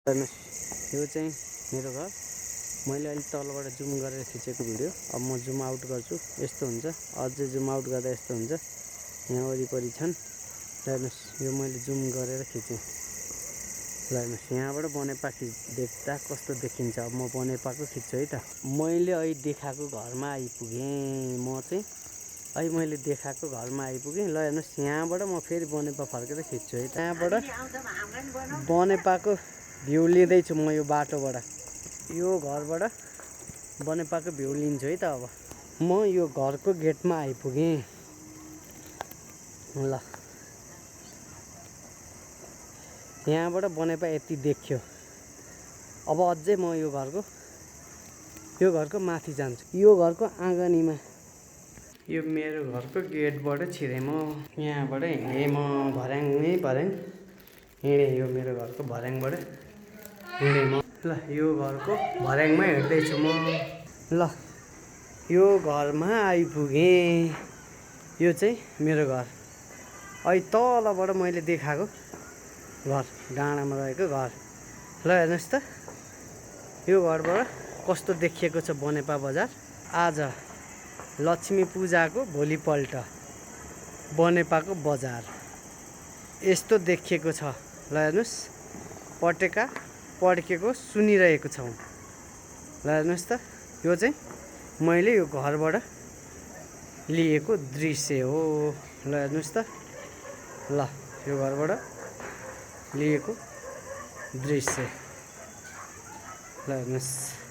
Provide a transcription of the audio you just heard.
हेर्नुहोस् यो चाहिँ मेरो घर। मैले अहिले तलबाट जुम गरेर खिचेको भिडियो। अब म जुम आउट गर्छु, यस्तो हुन्छ। अझै जुम आउट गर्दा यस्तो हुन्छ। यहाँ वरिपरि छन्। हेर्नुहोस् यो मैले जुम गरेर खिचेँ। ल हेर्नुहोस् यहाँबाट बनेपा देख्दा कस्तो देखिन्छ। अब म बनेपाको खिच्छु है त। मैले अहिले देखाएको घरमा आइपुगेँ। म चाहिँ अहिले मैले देखाएको घरमा आइपुगेँ। ल हेर्नुहोस् यहाँबाट म फेरि बनेपा फर्केर खिच्छु है त। यहाँबाट बनेपाको भ्यू लिँदैछु म यो बाटोबाट। यो घरबाट बनेपाको भ्यू लिन्छु है त। अब म यो घरको गेटमा आइपुगेँ। ल यहाँबाट बनेपा यति देख्यो। अब अझै म यो घरको माथि जान्छु। यो घरको आँगनीमा यो मेरो घरको गेटबाट छिरेँ म। यहाँबाट हिँडेँ म भर्याङ हिँडेँ। यो मेरो घरको भर्याङबाट हिँडेँ म। ल यो घरको भर्याङमा हिँड्दैछु म। ल यो घरमा आइपुगेँ। यो चाहिँ मेरो घर। अहिले तलबाट मैले देखाएको घर, डाँडामा रहेको घर। ल हेर्नुहोस् त यो घरबाट कस्तो देखिएको छ बनेपा बजार। आज लक्ष्मी पूजाको भोलिपल्ट बनेपाको बजार यस्तो देखिएको छ। ल हेर्नुहोस् पटेका पड्केको सुनिरहेको छौँ। ल हेर्नुहोस् त यो चाहिँ मैले यो घरबाट लिएको दृश्य हो। ल हेर्नुहोस् त। ल यो घरबाट लिएको दृश्य। ल हेर्नुहोस्।